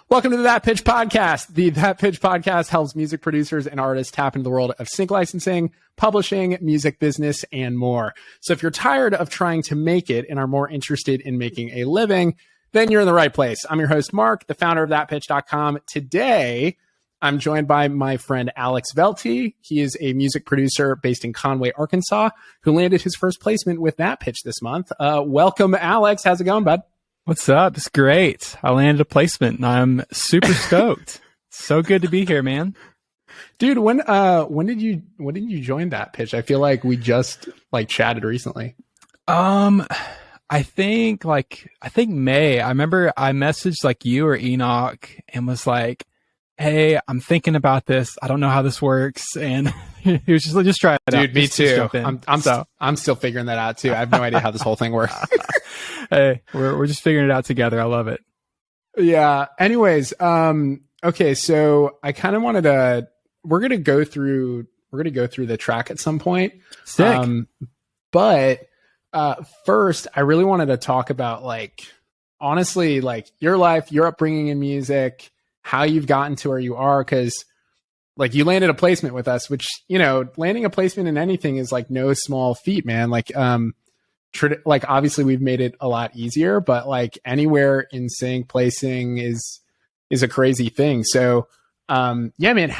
Welcome to the That Pitch Podcast. The That Pitch Podcast helps music producers and artists tap into the world of sync licensing, publishing, music business, and more. So if you're tired of trying to make it and are more interested in making a living, then you're in the right place. I'm your host, Mark, the founder of thatpitch.com. Today, I'm joined by my friend Alex Velte. He is a music producer based in Conway, Arkansas, who landed his first placement with That Pitch this month. Welcome, Alex. How's it going, bud? What's up? It's great. I landed a placement and I'm super stoked. So good to be here, man. Dude, when did you join That Pitch? I feel like we just chatted recently. I think May. I remember I messaged you or Enoch and was like, "Hey, I'm thinking about this. I don't know how this works." And he was just try it out. Dude, me too. I'm still figuring that out too. I have no idea how this whole thing works. Hey, we're just figuring it out together. I love it. Yeah. Anyways, okay, so I kind of wanted to we're gonna go through the track at some point. Sick. But first I really wanted to talk about honestly, your life, your upbringing in music, how you've gotten to where you are, because you landed a placement with us, which, landing a placement in anything is no small feat, man. Obviously we've made it a lot easier, but anywhere in sync placing is a crazy thing. So yeah, man,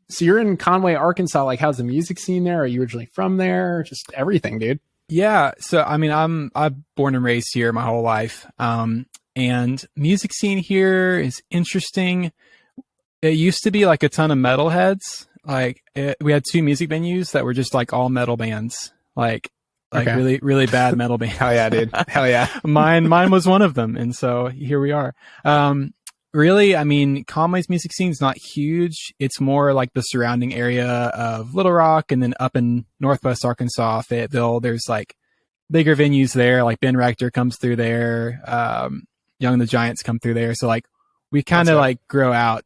so you're in Conway, Arkansas. How's the music scene there? Are you originally from there? Just everything, dude. Yeah. So, I'm born and raised here my whole life. And music scene here is interesting. It used to be a ton of metalheads. We had two music venues that were just all metal bands. Okay. Really, really bad metal bands. Hell yeah, dude. Hell yeah. Mine was one of them. And so here we are. Really, Conway's music scene is not huge. It's more the surrounding area of Little Rock, and then up in Northwest Arkansas, Fayetteville, there's bigger venues there. Ben Rector comes through there. Young and the Giants come through there. So we kind of grow out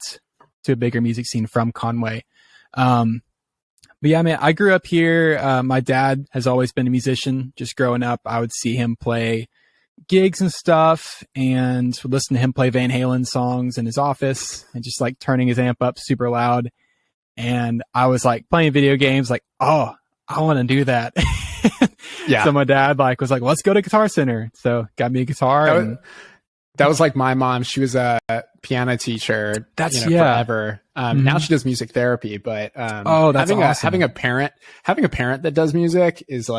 to a bigger music scene from Conway. But yeah, man, I grew up here. My dad has always been a musician. Just growing up, I would see him play gigs and stuff and would listen to him play Van Halen songs in his office and just turning his amp up super loud. And I was playing video games, oh, I want to do that. Yeah. So my dad was let's go to Guitar Center. So got me a guitar. That was my mom. She was a piano teacher. Forever. Now she does music therapy, but that's awesome. Having a parent that does music is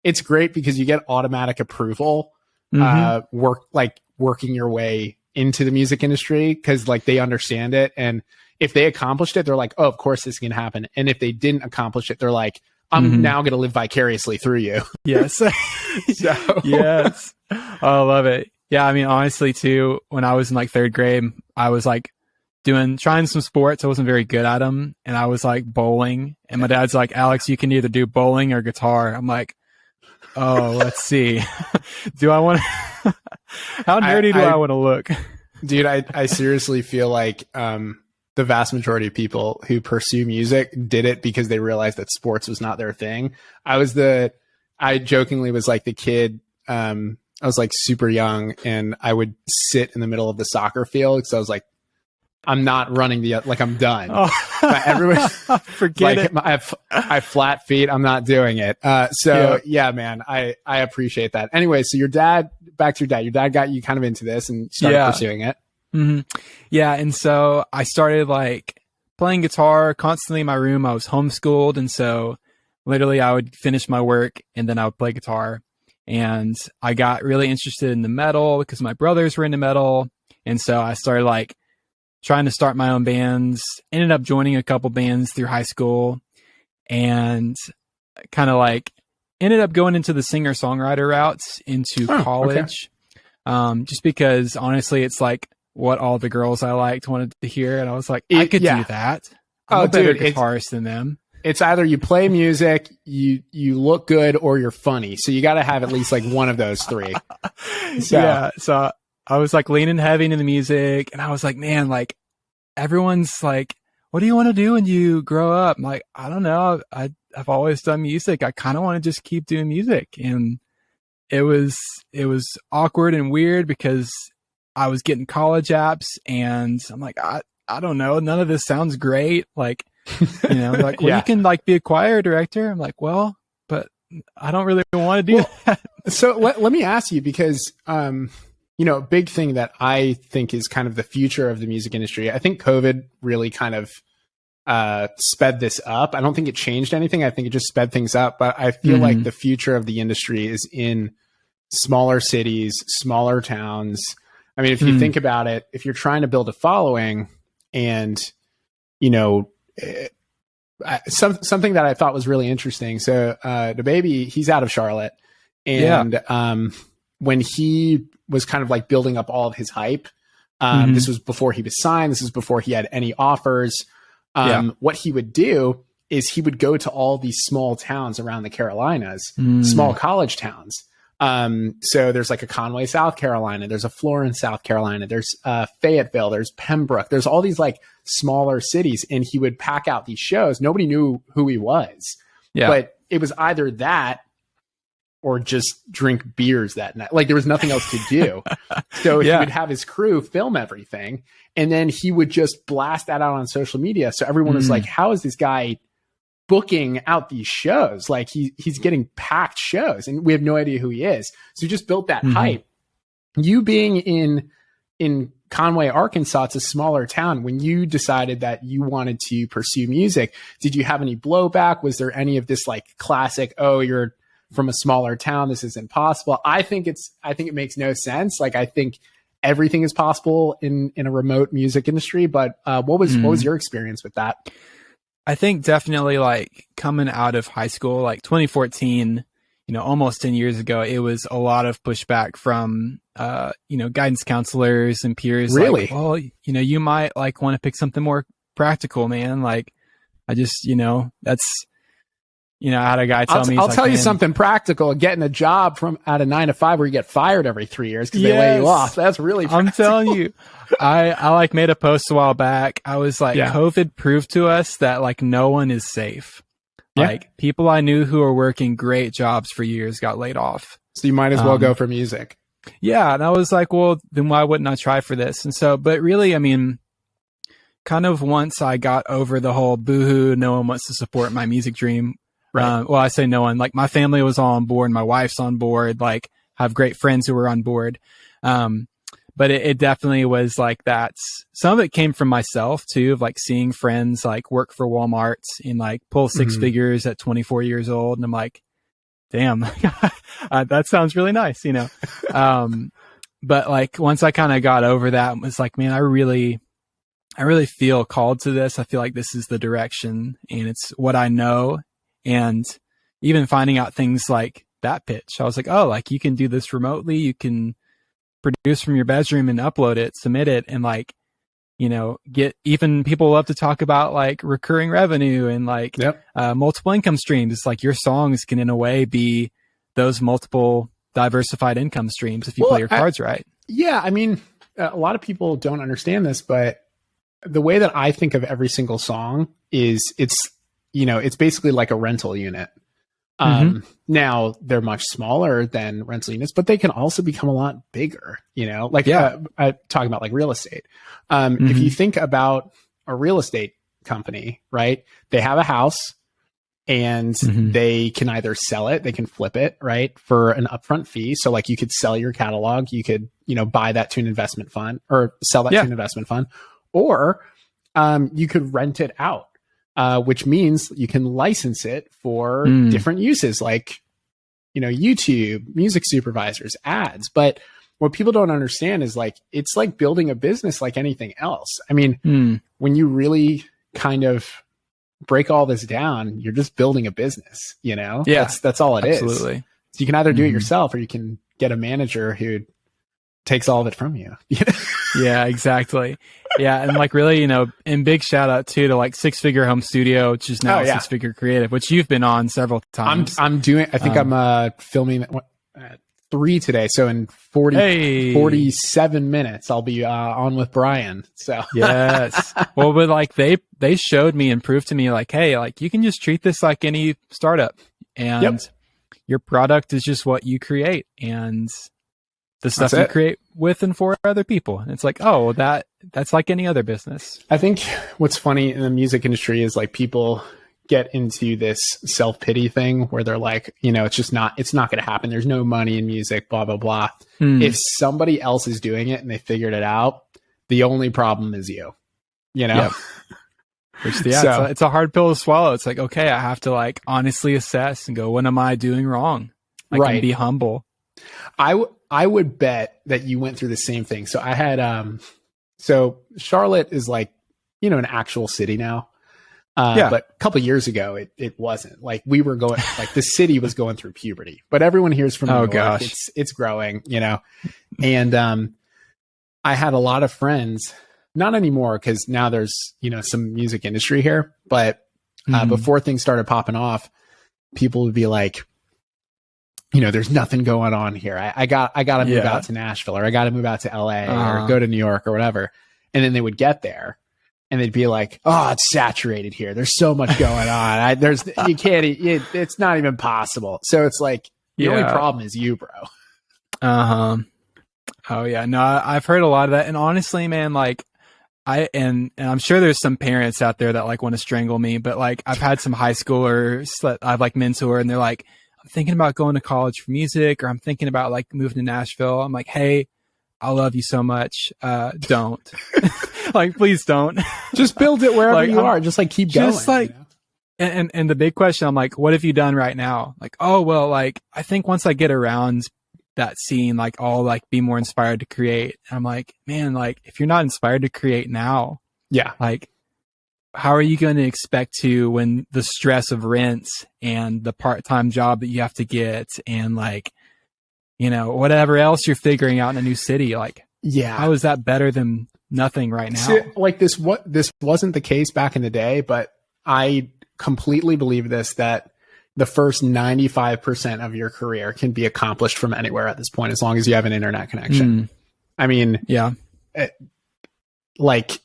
it's great because you get automatic approval. Working your way into the music industry, because they understand it, and if they accomplished it, they're oh, of course this can happen. And if they didn't accomplish it, they're I'm now going to live vicariously through you. Yes. So yes. Oh, I love it. Yeah, honestly too, when I was in third grade, I was trying some sports. I wasn't very good at them, and I was bowling, and my dad's Alex, you can either do bowling or guitar. I'm oh, let's see. Do I want to? How nerdy do I want to look? Dude, I seriously feel the vast majority of people who pursue music did it because they realized that sports was not their thing. I jokingly was the kid. I was super young, and I would sit in the middle of the soccer field because I was I'm not running I'm done. Oh. But everyone forget it. I have flat feet. I'm not doing it. Yeah, man, I appreciate that. Anyway, so back to your dad. Your dad got you kind of into this and started pursuing it. Mm-hmm. Yeah. And so I started playing guitar constantly in my room. I was homeschooled. And so literally I would finish my work and then I would play guitar. And I got really interested in the metal because my brothers were into metal. And so I started trying to start my own bands, ended up joining a couple bands through high school, and kind of ended up going into the singer-songwriter routes into college. Okay. Just because honestly, it's what all the girls I liked wanted to hear. And I was I could do that. I'm a better guitarist than them. It's either you play music, you look good, or you're funny. So you got to have at least one of those three. Yeah. So I was leaning heavy into the music, and I was man, everyone's what do you want to do when you grow up? I'm I don't know. I've always done music. I kind of want to just keep doing music. And it was awkward and weird because I was getting college apps, and I'm like, I don't know, none of this sounds great. Like, like, well, you can like be a choir director. I'm like, well, but I don't really want to do that. So let me ask you, because, a big thing that I think is kind of the future of the music industry. I think COVID really kind of sped this up. I don't think it changed anything. I think it just sped things up. But I feel like the future of the industry is in smaller cities, smaller towns. I mean, if you think about it, if you're trying to build a following, and something that I thought was really interesting. So the baby, he's out of Charlotte, and when he was kind of like building up all of his hype, this was before he was signed. This is before he had any offers. What he would do is he would go to all these small towns around the Carolinas, small college towns. So there's like a Conway, South Carolina. There's a Florence, South Carolina. There's Fayetteville. There's Pembroke. There's all these like smaller cities, and he would pack out these shows. Nobody knew who he was, but it was either that or just drink beers that night. Like there was nothing else to do. So he would have his crew film everything, and then he would just blast that out on social media. So everyone was like, how is this guy booking out these shows? Like he's getting packed shows, and we have no idea who he is. So he just built that hype. You being in Conway, Arkansas, it's a smaller town. When you decided that you wanted to pursue music, did you have any blowback? Was there any of this like classic, oh, you're from a smaller town, this is impossible? I think it makes no sense. Like I think everything is possible in a remote music industry. But what was your experience with that? I think definitely like coming out of high school, like 2014, almost 10 years ago, it was a lot of pushback from, guidance counselors and peers. Really? Like, well, you might like want to pick something more practical, man. Like I just, that's, I had a guy tell me, I'll tell you something practical. Getting a job at a 9 to 5 where you get fired every 3 years because they lay you off. That's really practical. I'm telling you. I like made a post a while back. I was like, COVID proved to us that like no one is safe. Like people I knew who were working great jobs for years got laid off. So you might as well go for music. Yeah. And I was like, well, then why wouldn't I try for this? And so, but really, I mean, kind of once I got over the whole boohoo, no one wants to support my music dream. Right. Well, I say no one, like my family was all on board. My wife's on board, like have great friends who were on board. But it definitely was like that. Some of it came from myself too, of like seeing friends like work for Walmart and like pull six figures at 24 years old. And I'm like, damn, that sounds really nice, But like once I kind of got over that, it was like, man, I really feel called to this. I feel like this is the direction and it's what I know. And even finding out things like that pitch, I was like, oh, like you can do this remotely. You can produce from your bedroom and upload it, submit it, and like, get even people love to talk about like recurring revenue and like multiple income streams. It's like your songs can in a way be those multiple diversified income streams if you play your cards right. Yeah. I mean, a lot of people don't understand this, but the way that I think of every single song is it's basically like a rental unit. Now they're much smaller than rental units, but they can also become a lot bigger, I talk about like real estate. If you think about a real estate company, right? They have a house and they can either sell it, they can flip it, right? For an upfront fee. So like you could sell your catalog, you could, buy that to an investment fund or sell that to an investment fund, or you could rent it out. Which means you can license it for different uses like, YouTube, music supervisors, ads. But what people don't understand is like, it's like building a business like anything else. I mean, when you really kind of break all this down, you're just building a business, that's all it is. Absolutely. So you can either do it yourself or you can get a manager who takes all of it from you. Yeah, exactly. Yeah. And like really, and big shout out too to like Six Figure Home Studio, which is now Six Figure Creative, which you've been on several times. I'm filming at 3 today. So in 47 minutes, I'll be on with Brian. So yes. Well, but like they showed me and proved to me like, hey, like you can just treat this like any startup and your product is just what you create. And the stuff you create with and for other people. And it's like, oh, that's like any other business. I think what's funny in the music industry is like people get into this self-pity thing where they're like, it's not going to happen. There's no money in music, blah, blah, blah. If somebody else is doing it and they figured it out, the only problem is you, Yep. Which, it's a hard pill to swallow. It's like, okay, I have to like honestly assess and go, what am I doing wrong? I can be humble. I would bet that you went through the same thing. So I had, so Charlotte is like, an actual city now. But a couple of years ago, it wasn't. Like we were going, like the city was going through puberty. But everyone hears from New York, gosh, it's growing, And I had a lot of friends, not anymore because now there's some music industry here. But before things started popping off, people would be like, there's nothing going on here. I got to move out to Nashville, or I got to move out to LA, or go to New York or whatever. And then they would get there. And they'd be like, "Oh, it's saturated here. There's so much going on. You can't. It's not even possible." So it's like the only problem is you, bro. Oh yeah. No, I've heard a lot of that. And honestly, man, like and I'm sure there's some parents out there that like want to strangle me, but like I've had some high schoolers that I've like mentored, and they're like, "I'm thinking about going to college for music, or I'm thinking about like moving to Nashville." I'm like, "Hey, I love you so much. Don't." Like, please don't. Just build it wherever you are. Just like keep going. Just like, and the big question, I'm like, what have you done right now? Like, oh, well, like, I think once I get around that scene, like I'll like be more inspired to create. And I'm like, man, like if you're not inspired to create now, like how are you going to expect to when the stress of rents and the part-time job that you have to get and like, whatever else you're figuring out in a new city, like, how is that better than nothing right now? So, like this wasn't the case back in the day, but I completely believe that the first 95% of your career can be accomplished from anywhere at this point, as long as you have an internet connection. I mean, like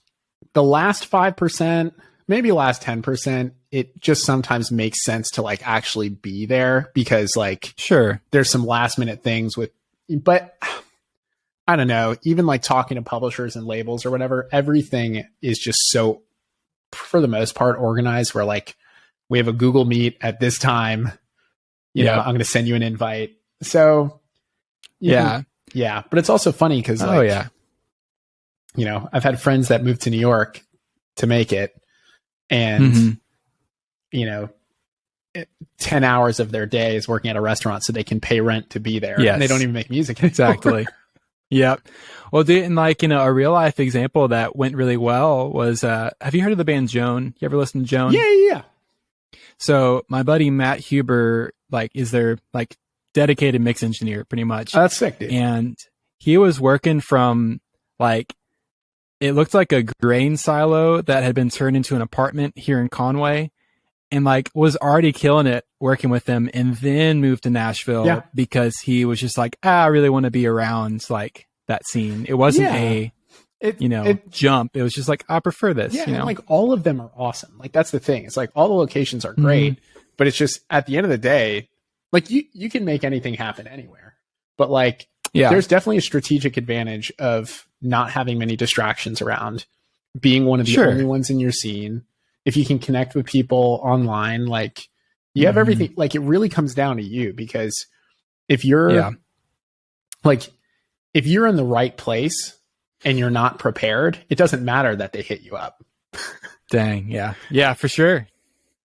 the last 5%, maybe last 10%, it just sometimes makes sense to like actually be there because like, there's some last minute things but I don't know, even like talking to publishers and labels or whatever, everything is just so, for the most part, organized where like we have a Google Meet at this time, I'm going to send you an invite. So but it's also funny because I've had friends that moved to New York to make it, and 10 hours of their day is working at a restaurant so they can pay rent to be there. And they don't even make music anymore. Exactly. Yep. Well, dude, and like, a real life example that went really well was, have you heard of the band Joan? You ever listen to Joan? Yeah. So my buddy, Matt Huber, like is their like dedicated mix engineer pretty much. Oh, that's sick, dude. And he was working from like, it looked like a grain silo that had been turned into an apartment here in Conway, and like was already killing it working with them, and then moved to Nashville because he was just like, I really want to be around like that scene. It wasn't jump. It was just like, I prefer this. And like all of them are awesome. Like that's the thing. It's like all the locations are great, but it's just at the end of the day, like you can make anything happen anywhere, but like, there's definitely a strategic advantage of not having many distractions around, being one of the only ones in your scene. If you can connect with people online, like you have everything, like it really comes down to you, because if you're if you're in the right place and you're not prepared, it doesn't matter that they hit you up. Dang. Yeah. Yeah, for sure.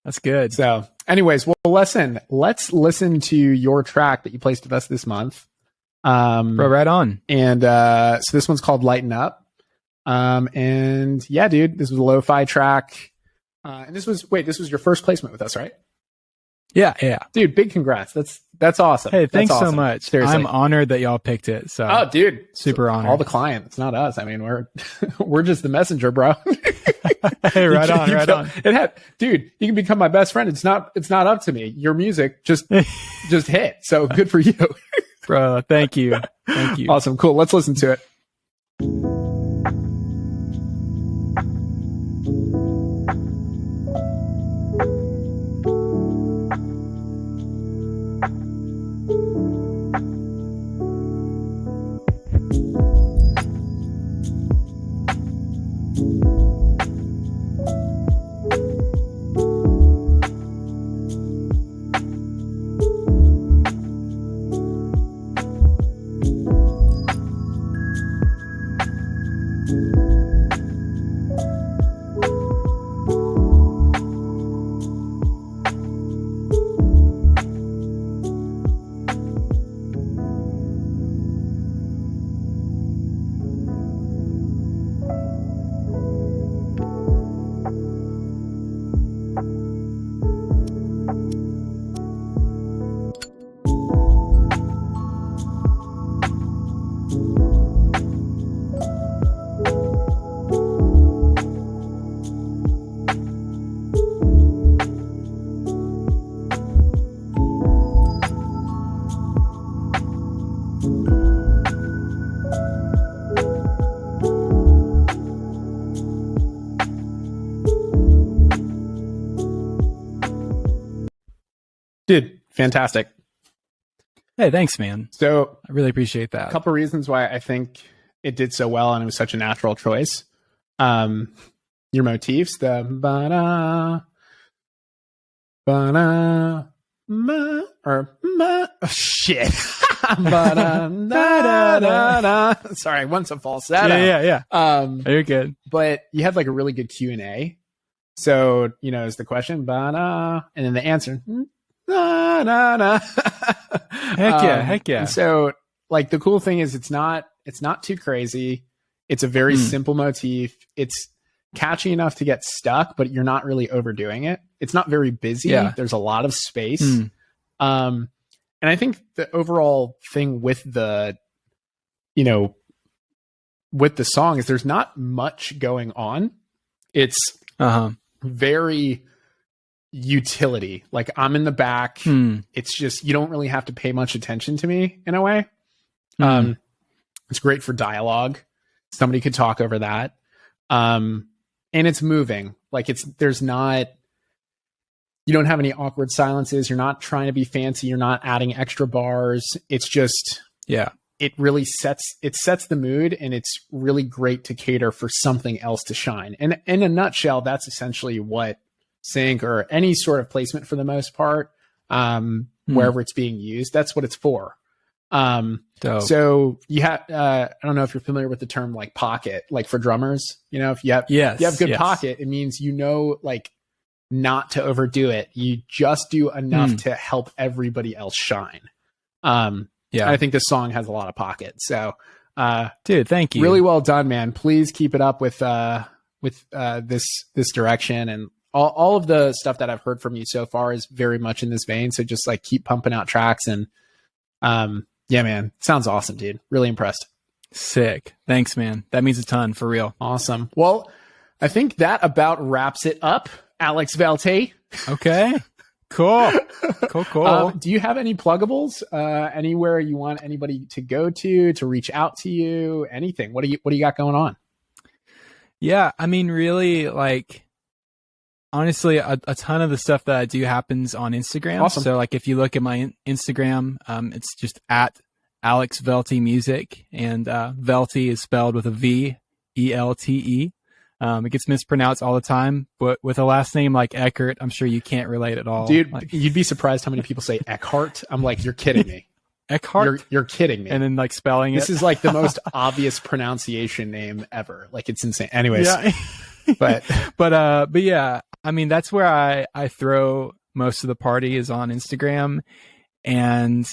That's good. So anyways, well, let's listen to your track that you placed with us this month. Bro, right on. And so this one's called Lighten Up. And yeah, dude, this was a lo-fi track. And this was your first placement with us, right? Yeah. Dude, big congrats. That's awesome. Hey, thanks awesome. So much. Seriously. I'm honored that y'all picked it. So oh, dude, super honored. All the client. It's not us. I mean, we're just the messenger, bro. Hey, right on. Dude, you can become my best friend. It's not up to me. Your music just hit. So good for you. Bro, thank you. Awesome. Cool. Let's listen to it. Dude, fantastic. Hey, thanks, man. So I really appreciate that. a couple reasons why I think it did so well and it was such a natural choice. Your motifs, the ba-da, ba-da, ma, or ma, oh, shit. Ba-da, da, da, da. Sorry, once a falsetto. Yeah. You're good. But you had like a really good Q&A. So, you know, is the question, ba-da, and then the answer, na, na, na. Heck yeah. And so, like, the cool thing is it's not too crazy. It's a very simple motif. It's catchy enough to get stuck, but you're not really overdoing it. It's not very busy. Yeah. There's a lot of space. And I think the overall thing with the, you know, with the song is there's not much going on. It's very utility. Like, I'm in the back. It's just, you don't really have to pay much attention to me in a way. It's great for dialogue. Somebody could talk over that. And it's moving. Like, there's not, you don't have any awkward silences. You're not trying to be fancy. You're not adding extra bars. It's just, it really sets the mood, and it's really great to cater for something else to shine. And in a nutshell, that's essentially what sync or any sort of placement, for the most part, wherever it's being used, that's what it's for. So you have, I don't know if you're familiar with the term like pocket, like for drummers, you know, if you have good pocket, it means, you know, like, not to overdo it. You just do enough to help everybody else shine. I think this song has a lot of pocket. So, dude, thank you. Really well done, man. Please keep it up with this direction, and all of the stuff that I've heard from you so far is very much in this vein. So just like keep pumping out tracks, and yeah, man, sounds awesome, dude. Really impressed. Sick. Thanks, man. That means a ton, for real. Awesome. Well, I think that about wraps it up. Alex Velte. Okay. Cool. Do you have any pluggables? Anywhere you want anybody to go to reach out to you? Anything? What do you got going on? Yeah, I mean, really, like, honestly, a ton of the stuff that I do happens on Instagram. Awesome. So, like, if you look at my Instagram, it's just at Alex Velte Music, and Velte is spelled with a V, E-L-T-E. It gets mispronounced all the time, but with a last name like Eckert, I'm sure you can't relate at all. Dude, like, you'd be surprised how many people say Eckhart. I'm like, you're kidding me. Eckhart? You're kidding me. And then like spelling this is like the most obvious pronunciation name ever. Like, it's insane. Anyways. Yeah. but yeah, I mean, that's where I throw most of the party, is on Instagram. And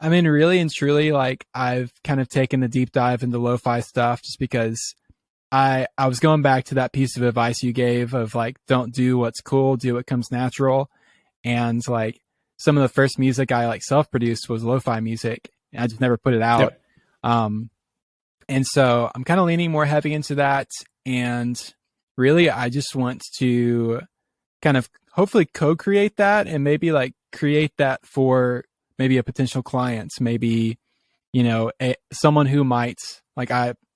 I mean, really and truly, like, I've kind of taken the deep dive into lo-fi stuff just because I was going back to that piece of advice you gave of like, don't do what's cool, do what comes natural. And like, some of the first music I like self-produced was lo-fi music. I just never put it out. Yep. And so I'm kind of leaning more heavy into that. And really, I just want to kind of hopefully co-create that, and maybe like create that for maybe a potential client, maybe, you know, someone who might, like,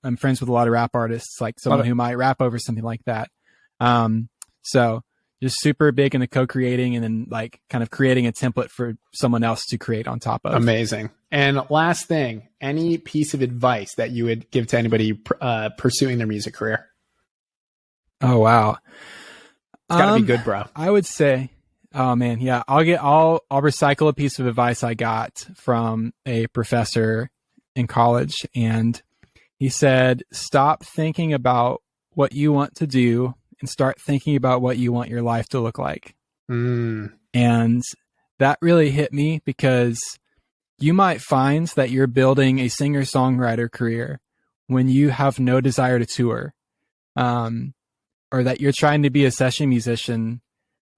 I'm friends with a lot of rap artists, like someone who might rap over something like that. So just super big into co-creating, and then like kind of creating a template for someone else to create on top of. Amazing. And last thing, any piece of advice that you would give to anybody pursuing their music career? Oh, wow. It's got to be good, bro. I would say, oh man, yeah, I'll recycle a piece of advice I got from a professor in college. And he said, stop thinking about what you want to do and start thinking about what you want your life to look like. And that really hit me, because you might find that you're building a singer-songwriter career when you have no desire to tour, or that you're trying to be a session musician,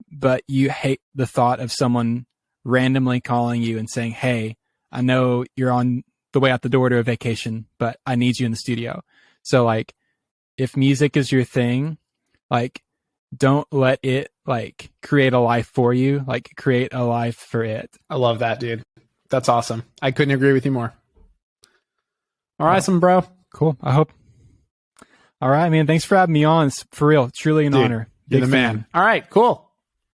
but you hate the thought of someone randomly calling you and saying, hey, I know you're on the way out the door to a vacation, but I need you in the studio. So like, if music is your thing, like, don't let it like create a life for you, like create a life for it. I love that, dude. That's awesome. I couldn't agree with you more. All right, some bro. Cool. I hope. All right, man. Thanks for having me on. It's for real. Truly an honor. You're the man. All right, cool.